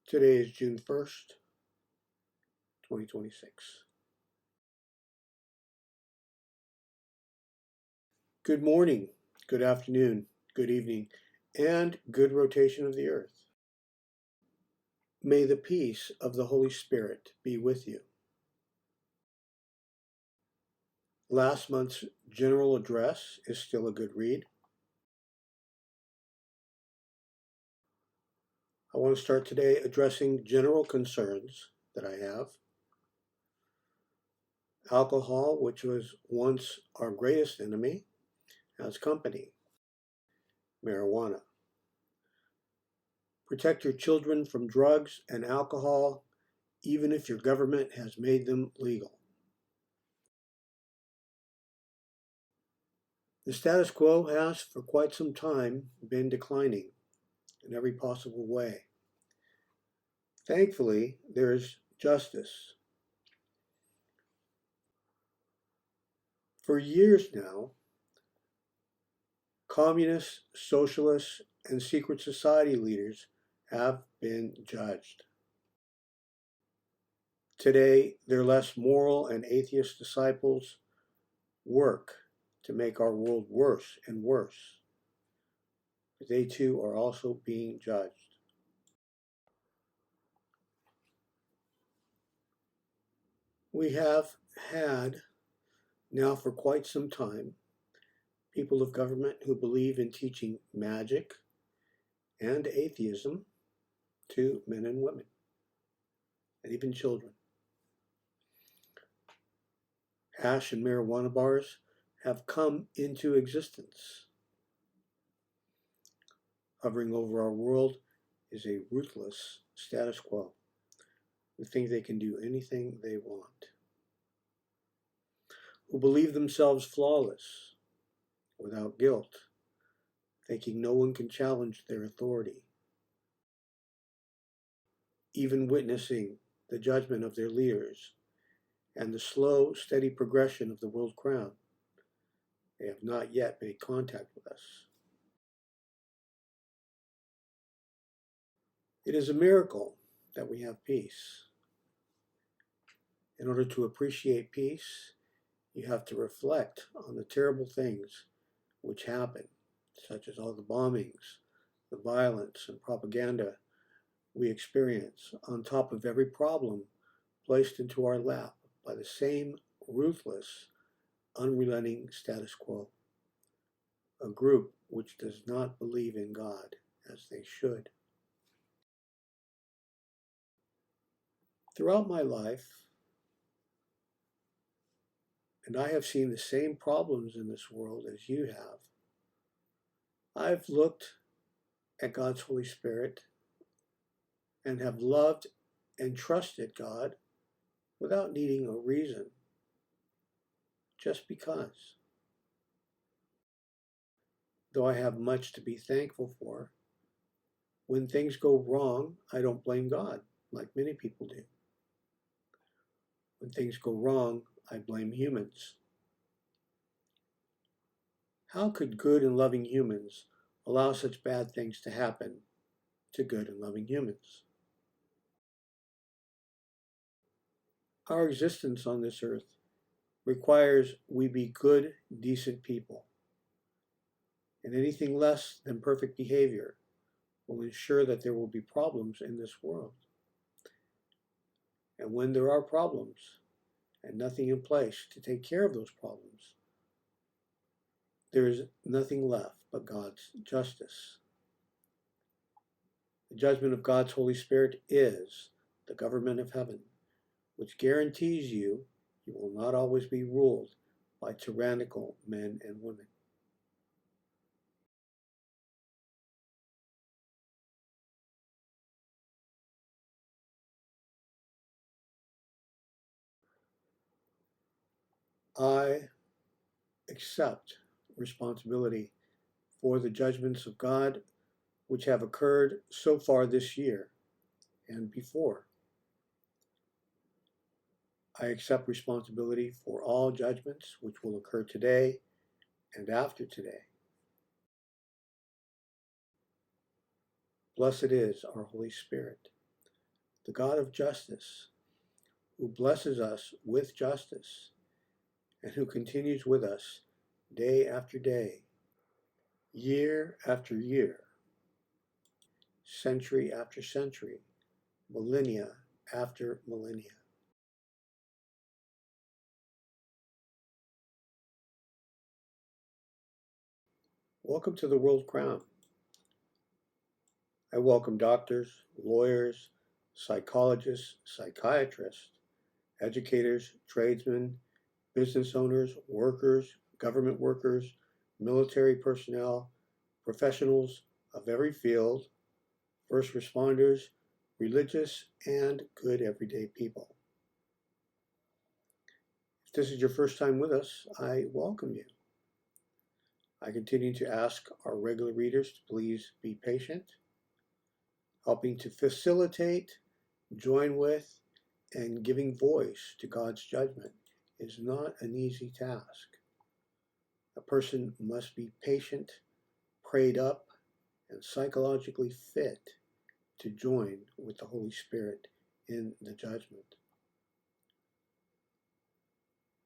Today is June 1st, 2026. Good morning, good afternoon, good evening, and good rotation of the earth. May the peace of the Holy Spirit be with you. Last month's general address is still a good read. I want to start today addressing general concerns that I have. Alcohol, which was once our greatest enemy, has company. Marijuana. Protect your children from drugs and alcohol, even if your government has made them legal. The status quo has, for quite some time, been declining in every possible way. Thankfully, there is justice. For years now, communists, socialists, and secret society leaders have been judged. Today, their less moral and atheist disciples work to make our world worse and worse. But they too are also being judged. We have had, now for quite some time, people of government who believe in teaching magic and atheism to men and women, and even children. Hash and marijuana bars have come into existence. Hovering over our world is a ruthless status quo who think they can do anything they want, who believe themselves flawless, without guilt, thinking no one can challenge their authority, even witnessing the judgment of their leaders and the slow, steady progression of the world crown. They have not yet made contact with us. It is a miracle that we have peace. In order to appreciate peace, you have to reflect on the terrible things which happen, such as all the bombings, the violence and propaganda we experience, on top of every problem placed into our lap by the same ruthless, unrelenting status quo, a group which does not believe in God as they should. Throughout my life, and I have seen the same problems in this world as you have, I've looked at God's Holy Spirit and have loved and trusted God without needing a reason, just because. Though I have much to be thankful for, when things go wrong, I don't blame God, like many people do. When things go wrong, I blame humans. How could good and loving humans allow such bad things to happen to good and loving humans? Our existence on this earth requires we be good, decent people, and anything less than perfect behavior will ensure that there will be problems in this world. And when there are problems and nothing in place to take care of those problems, there is nothing left but God's justice. The judgment of God's Holy Spirit is the government of heaven, which guarantees you will not always be ruled by tyrannical men and women. I accept responsibility for the judgments of God which have occurred so far this year and before. I accept responsibility for all judgments which will occur today and after today. Blessed is our Holy Spirit, the God of justice, who blesses us with justice, and who continues with us day after day, year after year, century after century, millennia after millennia. Welcome to the World Crown. I welcome doctors, lawyers, psychologists, psychiatrists, educators, tradesmen, business owners, workers, government workers, military personnel, professionals of every field, first responders, religious, and good everyday people. If this is your first time with us, I welcome you. I continue to ask our regular readers to please be patient, helping to facilitate, join with, and giving voice to God's judgment is not an easy task. A person must be patient, prayed up, and psychologically fit to join with the Holy Spirit in the judgment.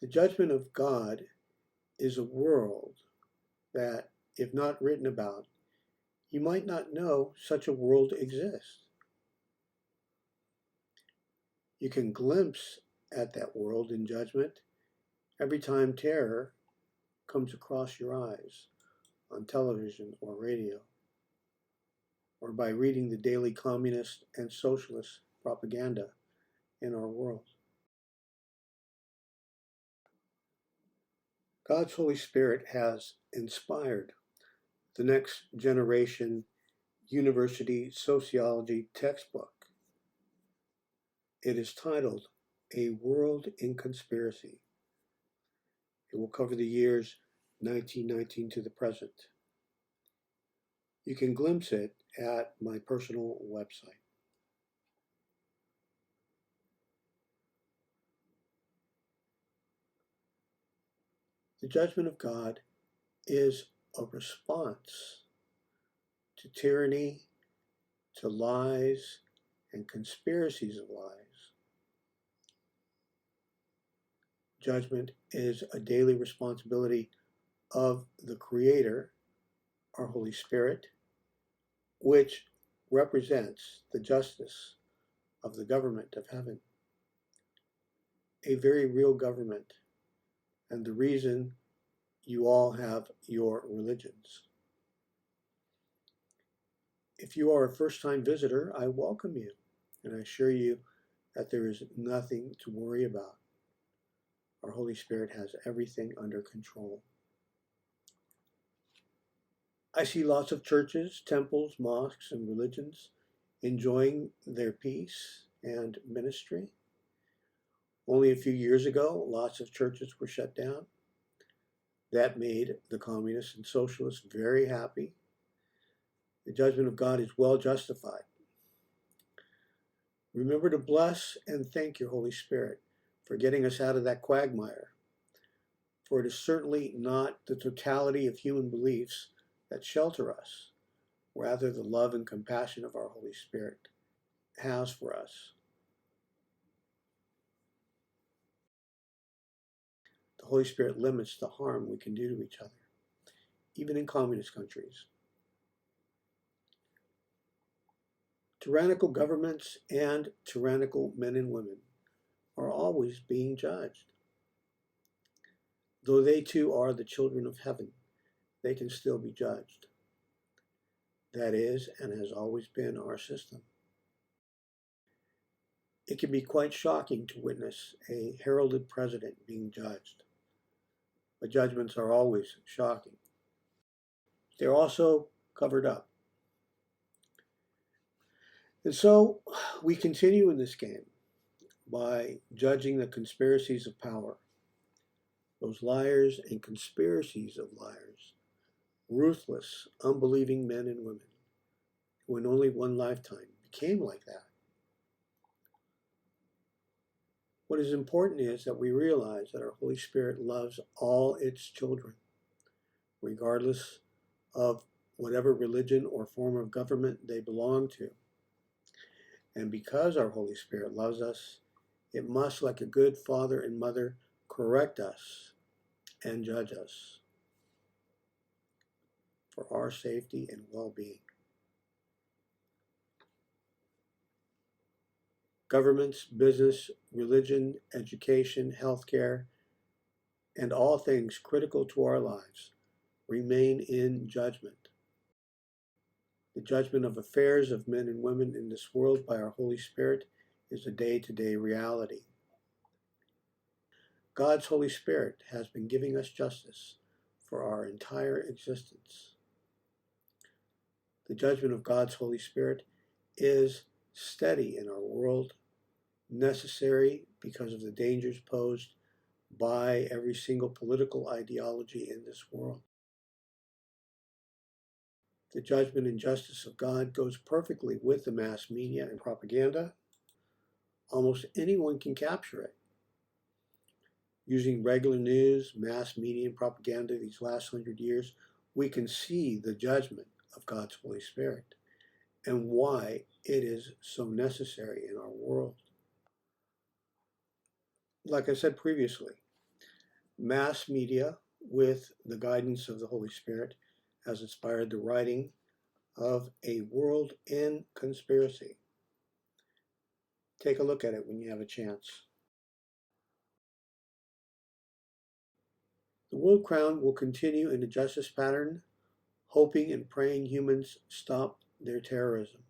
The judgment of God is a world that, if not written about, you might not know such a world exists. You can glimpse at that world in judgment every time terror comes across your eyes on television or radio, or by reading the daily communist and socialist propaganda in our world. God's Holy Spirit has inspired the next generation university sociology textbook. It is titled A World in Conspiracy. It will cover the years 1919 to the present. You can glimpse it at my personal website. The judgment of God is a response to tyranny, to lies, and conspiracies of lies. Judgment is a daily responsibility of the Creator, our Holy Spirit, which represents the justice of the government of heaven. A very real government, and the reason you all have your religions. If you are a first-time visitor, I welcome you, and I assure you that there is nothing to worry about. Our Holy Spirit has everything under control. I see lots of churches, temples, mosques, and religions enjoying their peace and ministry. Only a few years ago, lots of churches were shut down. That made the communists and socialists very happy. The judgment of God is well justified. Remember to bless and thank your Holy Spirit for getting us out of that quagmire, for it is certainly not the totality of human beliefs that shelter us, rather the love and compassion of our Holy Spirit has for us. The Holy Spirit limits the harm we can do to each other, even in communist countries. Tyrannical governments and tyrannical men and women are always being judged. Though they too are the children of heaven, they can still be judged. That is, and has always been, our system. It can be quite shocking to witness a heralded president being judged. But judgments are always shocking. They're also covered up. And so we continue in this game by judging the conspiracies of power, those liars and conspiracies of liars, ruthless, unbelieving men and women who in only one lifetime became like that. What is important is that we realize that our Holy Spirit loves all its children, regardless of whatever religion or form of government they belong to. And because our Holy Spirit loves us, it must, like a good father and mother, correct us and judge us for our safety and well-being. Governments, business, religion, education, healthcare, and all things critical to our lives remain in judgment. The judgment of affairs of men and women in this world by our Holy Spirit is a day-to-day reality. God's Holy Spirit has been giving us justice for our entire existence. The judgment of God's Holy Spirit is steady in our world, necessary because of the dangers posed by every single political ideology in this world. The judgment and justice of God goes perfectly with the mass media and propaganda. Almost anyone can capture it. Using regular news, mass media, and propaganda these last 100 years, we can see the judgment of God's Holy Spirit and why it is so necessary in our world. Like I said previously, mass media, with the guidance of the Holy Spirit, has inspired the writing of A World in Conspiracy. Take a look at it when you have a chance. The world crown will continue in the justice pattern, hoping and praying humans stop their terrorism,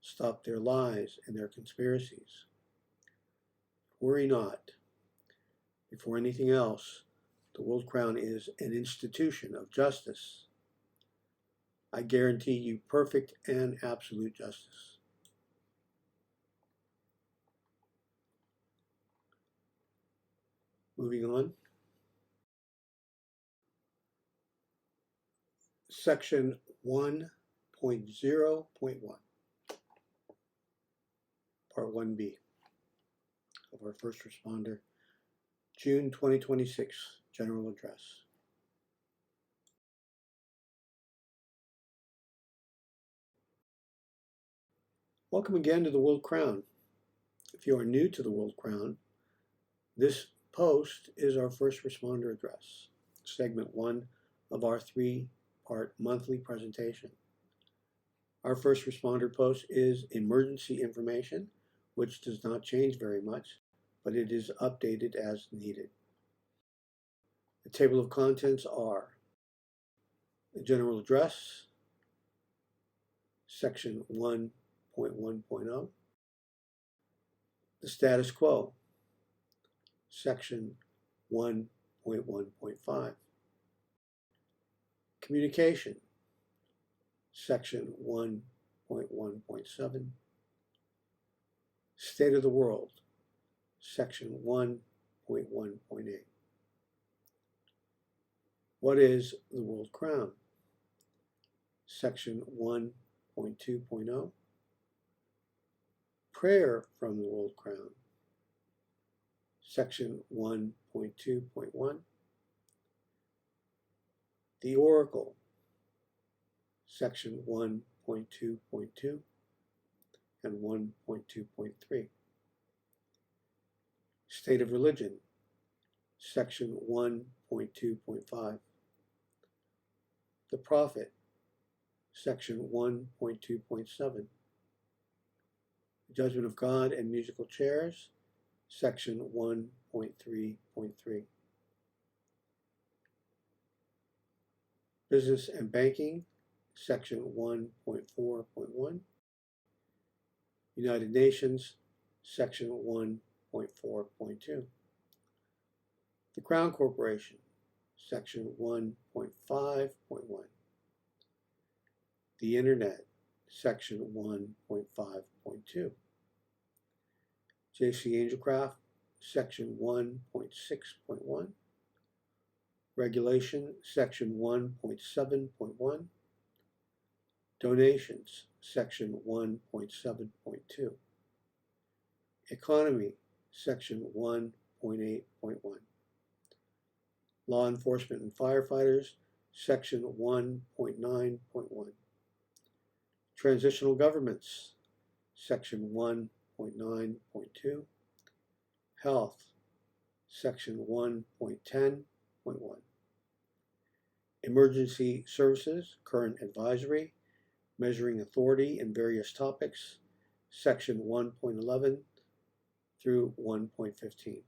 stop their lies and their conspiracies. Worry not. Before anything else, the world crown is an institution of justice. I guarantee you perfect and absolute justice. Moving on. Section 1.0.1, Part 1B of our First Responder, June 2026 General Address. Welcome again to the World Crown. If you are new to the World Crown, this post is our First Responder Address, segment 1 of our 3-part monthly presentation. Our First Responder post is emergency information, which does not change very much, but it is updated as needed. The table of contents are the General Address, Section 1.1.0, the Status Quo, Section 1.1.5, Communication, Section 1.1.7, State of the World, Section 1.1.8. What is the World Crown? Section 1.2.0, Prayer from the World Crown, Section 1.2.1, The Oracle, Section 1.2.2 and 1.2.3, State of Religion, Section 1.2.5, The Prophet, Section 1.2.7, Judgment of God and Musical Chairs, Section 1.3.3, Business and Banking, Section 1.4.1, United Nations, Section 1.4.2, The Crown Corporation, Section 1.5.1, The Internet, Section 1.5.2, J.C. Angelcraft, Section 1.6.1, Regulation, Section 1.7.1, Donations, Section 1.7.2, Economy, Section 1.8.1, Law Enforcement and Firefighters, Section 1.9.1, Transitional Governments, Section 1.9.2, Health, Section 1.10.1, Emergency Services, Current Advisory, Measuring Authority in Various Topics, Section 1.11 through 1.15.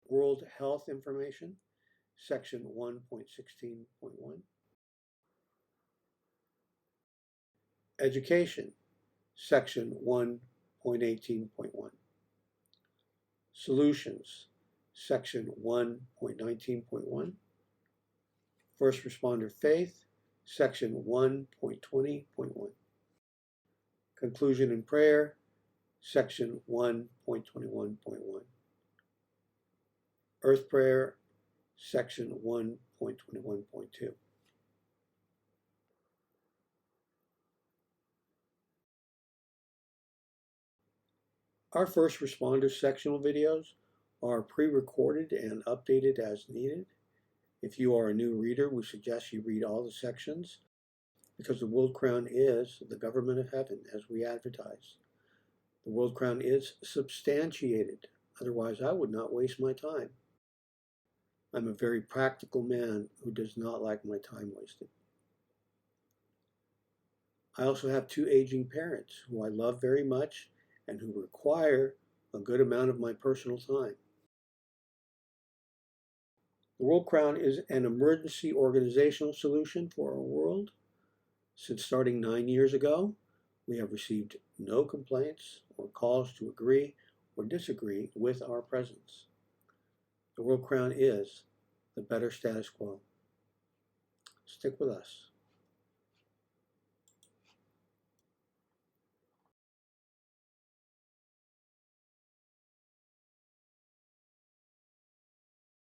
World Health Information, Section 1.16.1. Education, Section 1.18.1. Solutions, Section 1.19.1. First Responder Faith, Section 1.20.1. Conclusion and Prayer, Section 1.21.1. Earth Prayer, Section 1.21.2. Our first responder sectional videos are pre-recorded and updated as needed. If you are a new reader, we suggest you read all the sections because the World Crown is the government of heaven as we advertise. The World Crown is substantiated, otherwise I would not waste my time. I'm a very practical man who does not like my time wasted. I also have two aging parents who I love very much and who require a good amount of my personal time. The World Crown is an emergency organizational solution for our world. Since starting 9 years ago, we have received no complaints or calls to agree or disagree with our presence. The World Crown is the better status quo. Stick with us.